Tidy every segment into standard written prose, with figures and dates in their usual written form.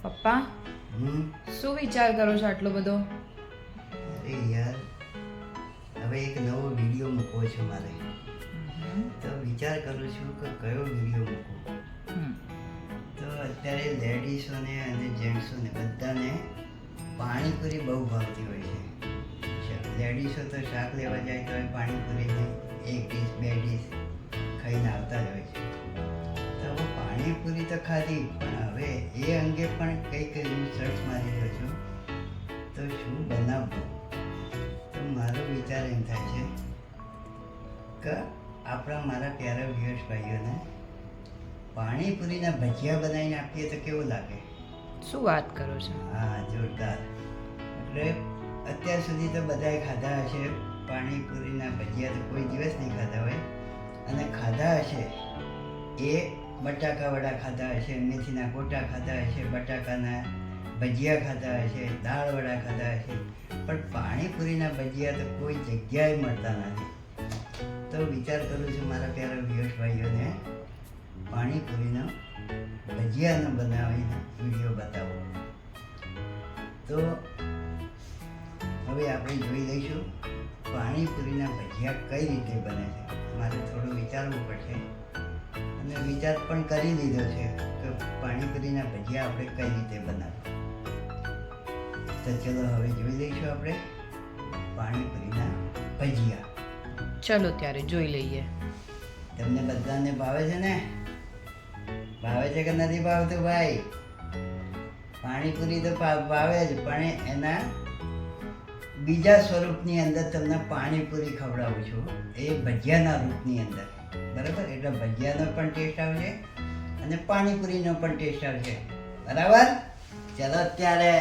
પપ્પા શું વિચાર કરો છો આટલો બધો? અરે યાર, હવે એક નવો વિડીયો મૂકવો છે મારે. તો વિચાર કરું છું કે કયો વિડીયો મૂકું. તો અત્યારે લેડીઝોને અને જેન્ટ્સોને બધાને પાણીપુરી બહુ ભાવતી હોય છે. લેડીઝો તો શાક લેવા જાય તો પાણીપુરીને એક ડીશ બે ડીશ ખાઈને આવતા જ હોય છે. તો હવે પાણીપુરી તો ખાધી, પણ હવે એ અંગે પણ કંઈક હું સર્ચ મારી રહ્યો છું તો શું બનાવવું. તો મારો વિચાર એમ થાય છે કે મારા પ્યારા વ્યુઅર્સ ભાઈઓને પાણીપુરીના ભજીયા બનાવીને આપીએ તો કેવું લાગે? શું વાત કરો છો? હા, જોરદાર. એટલે અત્યાર સુધી તો બધાએ ખાધા હશે પાણીપુરીના ભજીયા, તો કોઈ દિવસ નહીં ખાધા હોય. અને ખાધા હશે એ બટાકાવાળા ખાધા હશે, મેથીના ગોટા ખાધા હશે, બટાકાના ભજીયા ખાધા હશે, દાળવડા ખાધા હશે, પણ પાણીપુરીના ભજીયા તો કોઈ જગ્યાએ મળતા નથી. તો વિચાર કરું છું મારા પ્યારા વ્યુઅર્સ ભાઈઓને પાણીપુરીનો ભજીયાનો બનાવીને વિડીયો બતાવો. તો હવે આપણે જોઈ લઈશું પાણીપુરીના ભજીયા કઈ રીતે બને છે. મારે થોડું વિચારવું પડશે, અને વિચાર પણ કરી લીધો છે કે પાણીપુરીના ભજીયા આપણે કઈ રીતે બનાવવા. તો ચલો હવે જોઈ લઈશું આપણે પાણીપુરીના ભજીયા. ચલો ત્યારે જોઈ લઈએ. તમને બધાને ભાવે છે ને? ભાવે છે કે નથી ભાવતું ભાઈ? પાણીપુરી તો ભાવે જ, પણ એના બીજા સ્વરૂપની અંદર તમને પાણીપુરી ખવડાવું છું, એ ભજીયાના રૂપની અંદર. બરાબર? એટલે ભજીયાનો પણ ટેસ્ટ આવશે અને પાણીપુરીનો પણ ટેસ્ટ આવશે. બરાબર? ચલો અત્યારે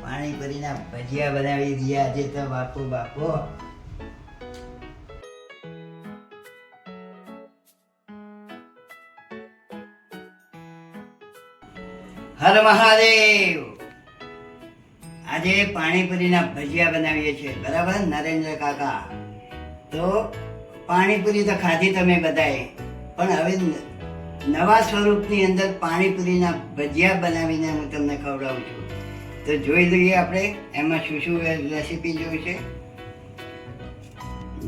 પાણીપુરીના ભજીયા બનાવી દઈએ આજે તો બાપુ બાપુ. હર મહાદેવ. આજે પાણીપુરીના ભજીયા બનાવીએ છીએ. બરાબર નરેન્દ્ર કાકા? તો પાણીપુરી તો ખાધી તમે બધાએ, પણ હવે નવા સ્વરૂપની અંદર પાણીપુરીના ભજીયા બનાવીને હું તમને ખવડાવું છું. તો જોઈ લઈએ આપણે એમાં શું શું રેસીપી જોઈ છે.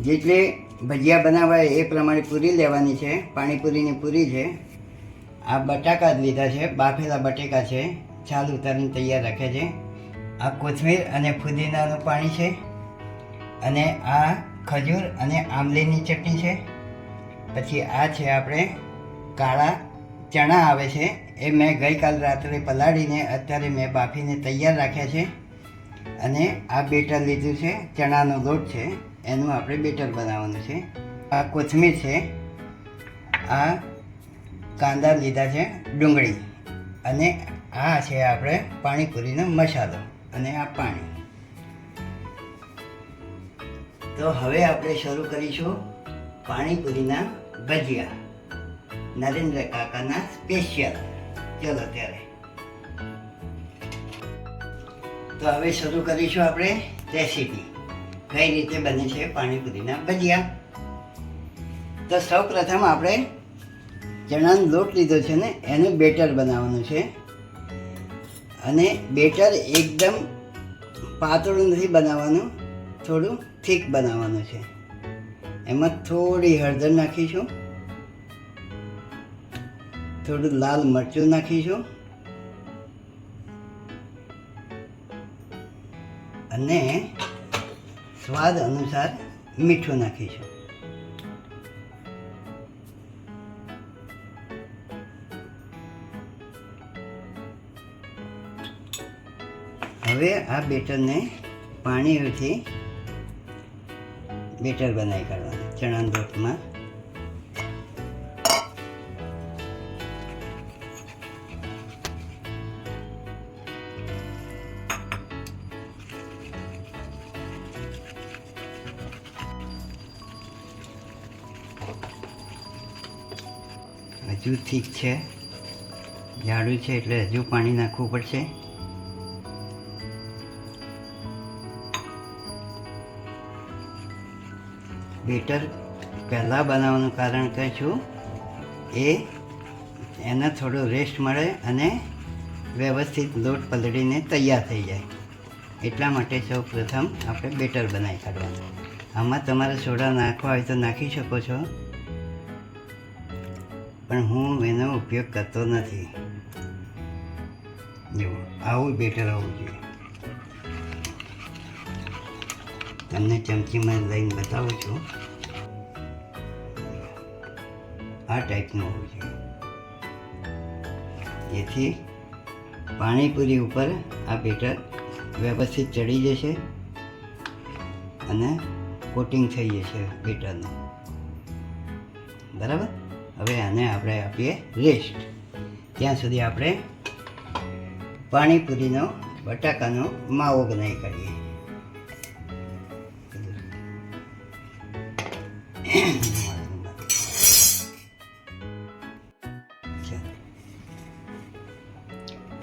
જેટલી ભજીયા બનાવાય એ પ્રમાણે પૂરી લેવાની છે. પાણીપુરીની પૂરી છે. આ બટાકા જ લીધા છે, બાફેલા બટેકા છે, છાલ ઉતારીને તૈયાર રાખે છે. આ કોથમીર અને ફુદીનાનું પાણી છે, અને આ ખજૂર અને આમલીની ચટણી છે. પછી આ છે આપણે કાળા ચણા આવે છે, એ મેં ગઈકાલ રાત્રે પલાળીને અત્યારે મેં બાફીને તૈયાર રાખ્યા છે. અને આ બેટર લીધું છે, ચણાનો લોટ છે, એનું આપણે બેટર બનાવવાનું છે. આ કોથમીર છે, આ કાંદા લીધા છે, ડુંગળી, અને આ છે આપણે પાણીપુરીનો મસાલો, અને આ પાણી. તો હવે આપણે શરૂ કરીશું પાણીપુરીના ભજીયા, નરેન્દ્ર કાકાના સ્પેશિયલ. ચલો ત્યારે. તો હવે શરૂ કરીશું આપણે રેસીપી, કઈ રીતે બને છે પાણીપુરીના ભજીયા. તો સૌ પ્રથમ આપણે ચણાનો લોટ લીધો છે ને, એનું બેટર બનાવવાનું છે. અને બેટર એકદમ પાતળું નથી બનાવવાનું, થોડું થીક બનાવવાનું છે. એમાં થોડી હળદર નાખીશું, થોડું લાલ મરચું નાખીશું, અને સ્વાદ અનુસાર મીઠું નાખીશું. હવે આ બેટરને પાણીથી બેટર બનાવી કાઢવાનું ચણાના લોટમાં. હજુ ઠીક છે, જાડું છે એટલે હજુ પાણી નાખવું પડશે. બેટર પહેલાં બનાવવાનું કારણ કહું છું, એને થોડો રેસ્ટ મળે અને વ્યવસ્થિત લોટ પલળીને તૈયાર થઈ જાય. એટલા માટે સૌ પ્રથમ આપણે બેટર બનાવી કાઢવાનું. આમાં તમારે સોડા નાખવા હોય તો નાખી શકો છો, પણ હું એનો ઉપયોગ કરતો નથી. જુઓ, આવું બેટર હોવું જોઈએ. તમને ચમચીમાં લઈને બતાવું છું. આ ટાઈપનું હોવું જોઈએ, જેથી પાણીપુરી ઉપર આ બેટર વ્યવસ્થિત ચડી જશે અને કોટિંગ થઈ જશે બેટરનું. બરાબર. હવે આને આપણે આપીએ રેસ્ટ. ત્યાં સુધી આપણે પાણીપુરીનો બટાકાનો માવો બનાવી કાઢીએ.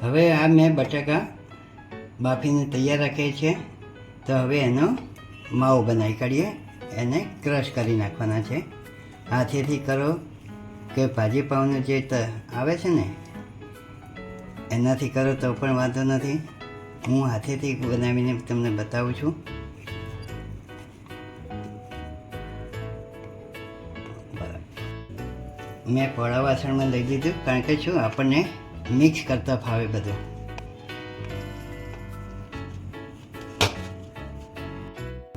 હવે આ મેં બટાકા બાફીને તૈયાર રાખ્યા છે, તો હવે એનો માવો બનાવી કાઢીએ. એને ક્રશ કરી નાખવાના છે. હાથેથી કરો કે ભાજી પાવનું જે આવે છે ને એનાથી કરો તો પણ વાંધો નથી. હું હાથેથી બનાવીને તમને બતાવું છું. બરાબર. મેં પોળા વાસણમાં લઈ લીધું, કારણ કે શું આપણને મિક્સ કરતાં ફાવે બધું.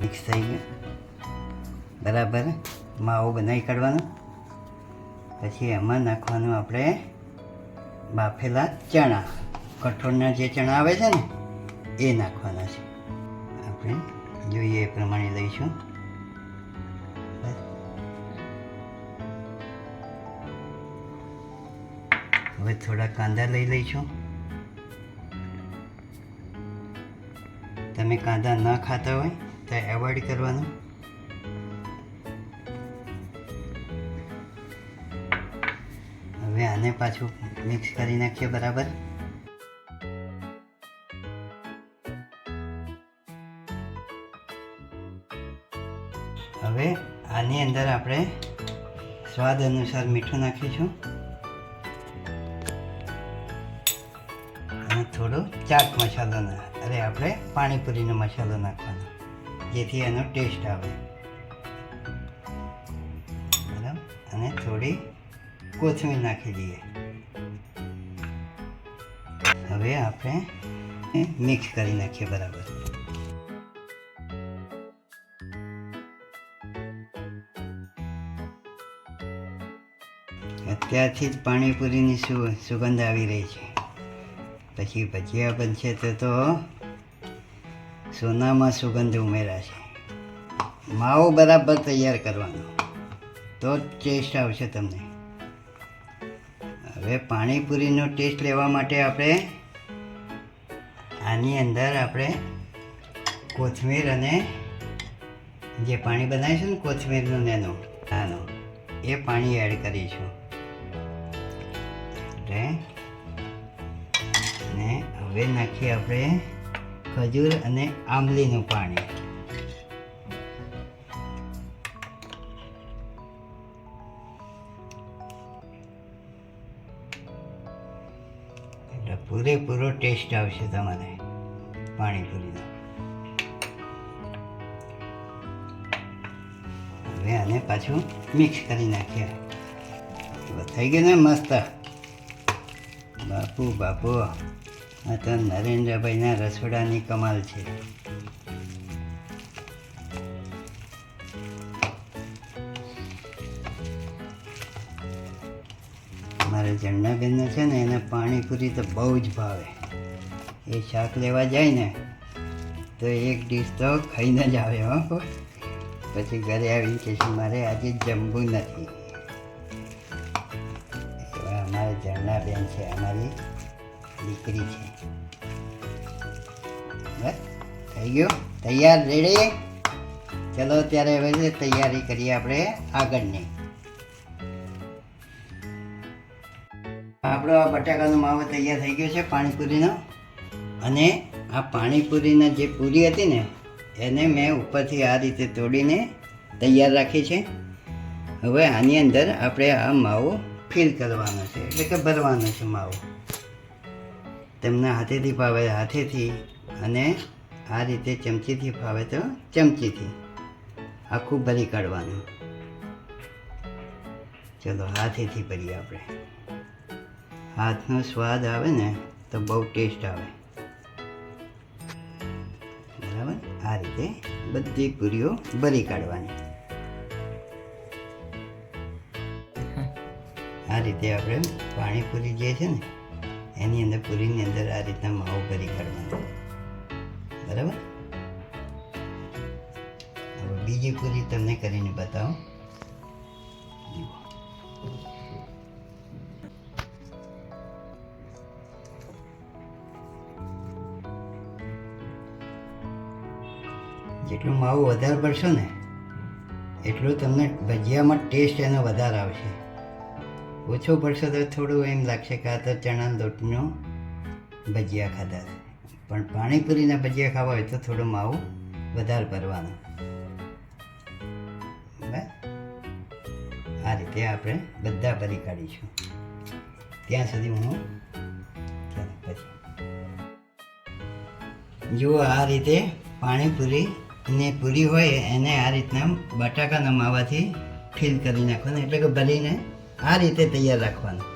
મિક્સ થઈ ગયું બરાબર. માવો બનાવી કાઢવાનો. પછી એમાં નાખવાનું આપણે બાફેલા ચણા, કઠોળના જે ચણા આવે છે ને એ નાખવાના છે. આપણે જોઈએ એ પ્રમાણે લઈશું. હવે થોડા કાંદા લઈ લઈશું. તમે કાંદા ન ખાતા હોય તો એવોઇડ કરવાનું. હવે આને પાછું મિક્સ કરી નાખીએ બરાબર. હવે આની અંદર આપણે સ્વાદ અનુસાર મીઠું નાખીશું અને થોડો ચાટ મસાલો આપણે પાણીપુરીનો મસાલો નાખવાનો, જેથી એનો ટેસ્ટ આવે. બરાબર. અને થોડી કોથમીર નાખી દઈએ. હવે આપણે મિક્સ કરી નાખીએ બરાબર. અત્યારથી જ પાણીપુરીની સુગંધ આવી રહી છે. પછી ભજીયા બનશે તો સોનામાં સુગંધ ઉમેરાશે. માવો બરાબર તૈયાર કરવાનો, તો જ ટેસ્ટ આવશે તમને. હવે પાણીપુરીનો ટેસ્ટ લેવા માટે આપણે આની અંદર આપણે કોથમીર અને જે પાણી બનાવીશું ને કોથમીરનું આનો એ પાણી એડ કરીશું. અને હવે નાખીએ આપણે ખજૂર અને આંબલીનું પાણી. એટલે પૂરેપૂરો ટેસ્ટ આવશે તમારે પાણીપુરીનો. હવે આને પાછું મિક્સ કરી નાખીએ. થઈ ગયું ને મસ્ત. બાપુ બાપુ, આ તો નરેન્દ્રભાઈના રસોડાની કમાલ છે. મારા જન્નાબેનને છે ને એને પાણીપુરી તો બહુ જ ભાવે. એ શાક લેવા જાય ને તો એક ડીશ તો ખાઈને જ આવે. હો, પછી ઘરે આવીને કે છે મારે આજે જમવું નથી. અમારી જન્નાબેન છે, અમારી દીકરી છે. બસ થઈ ગયું, તૈયાર, રેડી. ચલો ત્યારે હવે તૈયારી કરીએ આપણે આગળની. આપણો આ બટાકાનો માવો તૈયાર થઈ ગયો છે પાણીપુરીનો. અને આ પાણીપુરીના જે પૂરી હતી ને એને મેં ઉપરથી આ રીતે તોડીને તૈયાર રાખી છે. હવે આની અંદર આપણે આ માવો ફિલ કરવાનો છે, એટલે કે ભરવાનો છે માવો. તમને હાથેથી ફાવે હાથેથી, અને આ રીતે ચમચીથી ફાવે તો ચમચીથી આખું ભરી કાઢવાનું. ચલો હાથેથી ભરીએ આપણે. હાથનો સ્વાદ આવે ને તો બહુ ટેસ્ટ આવે. બરાબર, આ રીતે બધી પૂરીઓ ભરી કાઢવાની. આ રીતે આપણે પાણીપુરી જે છે ને એની અંદર પૂરીની અંદર આ રીતના માવો ભરી કાઢવાનો. બરાબર. હવે બીજી પૂરી તમને કરીને બતાવો. જેટલું માવું વધારે પડશો ને એટલું તમને ભજીયામાં ટેસ્ટ એનો વધારે આવશે. ઓછો પડશો તો થોડું એમ લાગશે કે આ તો ચણાના લોટનો ભજીયા ખાધા છે. પણ પાણીપુરીના ભજીયા ખાવા હોય તો થોડું માવું વધારે ભરવાનું. બરાબર, આ રીતે આપણે બધા ભરી કાઢીશું. ત્યાં સુધી હું પછી જુઓ, આ રીતે પાણીપુરી ને પૂરી હોય એને આ રીતના બટાકાના માવાથી ફિલ કરી નાખવાનું, એટલે કે ભરીને આ રીતે તૈયાર રાખવાનું.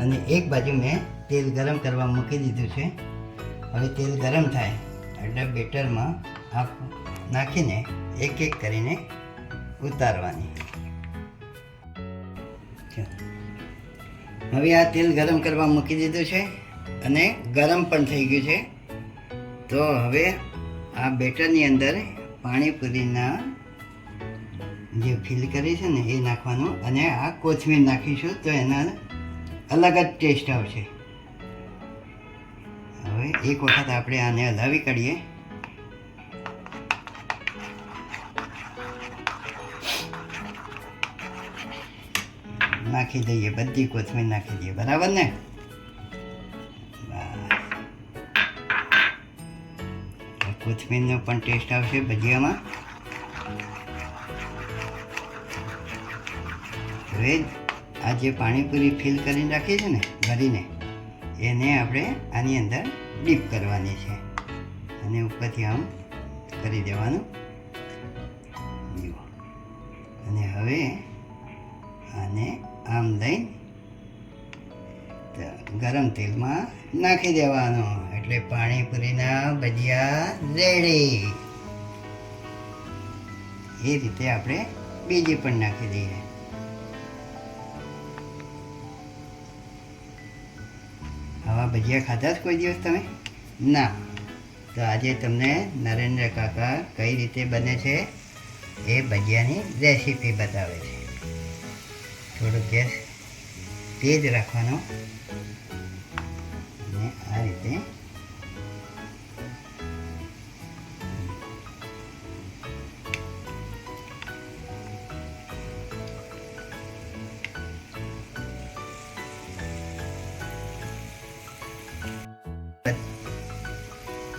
અને એક બાજુ મેં તેલ ગરમ કરવા મૂકી દીધું છે. હવે તેલ ગરમ થાય એટલે બેટરમાં આ નાખીને એક એક કરીને ઉતારવાની. હવે આ તેલ ગરમ કરવા મૂકી દીધું છે અને ગરમ પણ થઈ ગયું છે. તો હવે આ બેટરની અંદર પાણીપુરીના જે ફિલ કરી છે ને એ નાખવાનું, અને આ કોથમીર નાખીશું તો એના અલગ જ ટેસ્ટ આવશે. હવે એક વખત આપણે આને હલાવી કાઢીએ. નાખી દઈએ, બધી કોથમીર નાખી દઈએ. બરાબર ને? કોથમીરનો પણ ટેસ્ટ આવશે ભજીયામાં. હવે આ જે પાણીપુરી ફિલ કરીને રાખી છે ને ભરીને, એને આપણે આની અંદર ડીપ કરવાની છે અને ઉપરથી આમ કરી દેવાનું. અને હવે આને આમ લઈ ગરમ તેલમાં નાખી દેવાનું, એટલે પાણીપુરીના ભજીયા રેડી. એ રીતે આપણે બીજી પણ નાખી દઈએ. આવા ભજીયા ખાધા જ કોઈ દિવસ તમે? ના. તો આજે તમને નરેન્દ્ર કાકા કઈ રીતે બને છે એ ભજીયાની રેસીપી બતાવે છે. થોડો ગેસ તેજ રાખવાનો અને આ રીતે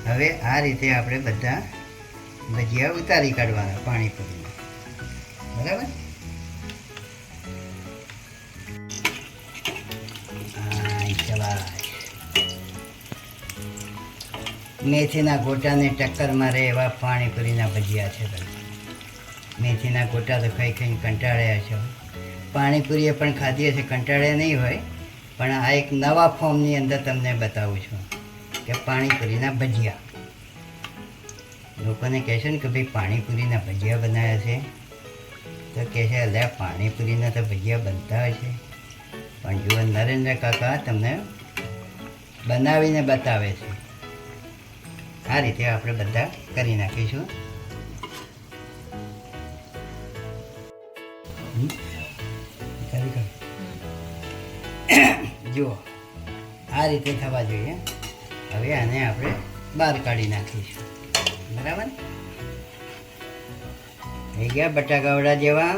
હવે આ રીતે આપણે બધા ભજીયા ઉતારી કાઢવાના પાણીપુરીના. બરાબર. મેથીના ગોટાને ટક્કર મારે એવા પાણીપુરીના ભજીયા છે. મેથીના ગોટા તો ખાઈ ખાઈને કંટાળ્યા છો. પાણીપુરીએ પણ ખાધી હશે, કંટાળ્યા નહીં હોય. પણ આ એક નવા ફોર્મની અંદર તમને બતાવું છું કે પાણીપુરીના ભજીયા. લોકોને કહેશે ને કે ભાઈ પાણીપુરીના ભજીયા બનાવ્યા છે, તો કહે છે અલ્યા પાણીપુરીના તો ભજીયા બનતા હોય છે. પણ જુઓ, નરેન્દ્ર કાકા તમને બનાવીને બતાવે છે. આ રીતે આપણે બધા કરી નાખીશું. જુઓ, આ રીતે થવા જોઈએ. હવે આને આપણે બહાર કાઢી નાખીશું. બરાબર. થઈ ગયા બટાકાવડા જેવા.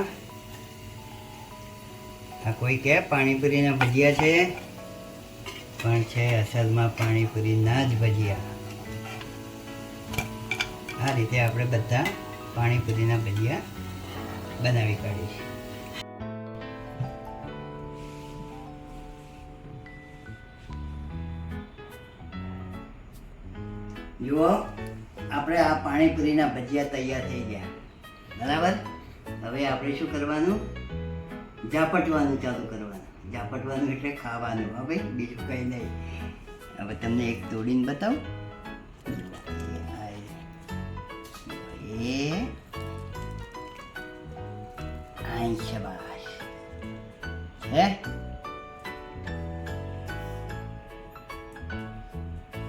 આ કોઈ કહે પાણીપુરીના ભજીયા છે, પણ છે અસલમાં પાણીપુરીના જ ભજીયા. આ રીતે આપણે બધા પાણીપુરીના ભજીયા બનાવી કાઢીશું. જુઓ આપણે આ પાણીપુરીના ભજીયા તૈયાર થઈ ગયા, બરાબર. હવે આપણે શું કરવાનું? ઝાપટવાનું ચાલુ કરવાનું. ઝાપટવાનું એટલે ખાવાનું. હા ભાઈ, બીજું કંઈ નહીં. હવે તમને એક તોડીને બતાવું. એ આઈ શાબાશ હે,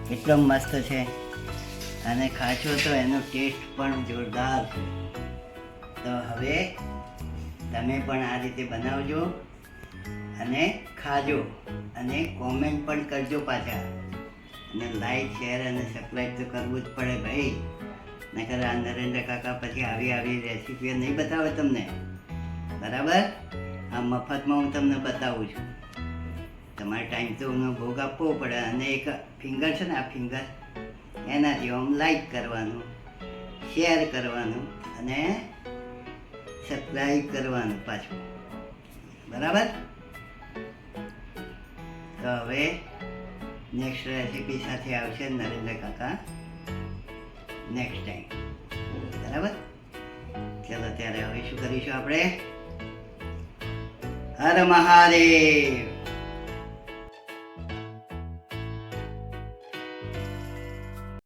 કેટલો મસ્ત છે અને ખાશો તો એનો ટેસ્ટ પણ જોરદાર છે. તો હવે તમે પણ આ રીતે બનાવજો અને ખાજો અને કોમેન્ટ પણ કરજો પાછા. અને લાઈક શેર અને સબસ્ક્રાઈબ તો કરવું જ પડે ભાઈ, નકર આ નરેન્દ્ર કાકા પછી આવી રેસીપીઓ નહીં બતાવે તમને, બરાબર. આ મફતમાં હું તમને બતાવું છું. તમારે ટાઈમ તો એનો ભોગ આપવો પડે. અને એક ફિંગર છે ને, આ ફિંગર એનાથી આમ લાઈક કરવાનું, શેર કરવાનું અને સબસ્ક્રાઈબ કરવાનું પાછું, બરાબર. તો હવે નેક્સ્ટ રેસીપી સાથે આવશે નરેન્દ્ર કાકા નેક્સ્ટ ટાઈમ, બરાબર. ચાલો ત્યારે હવે શું કરીશું આપણે? હર મહાદેવ.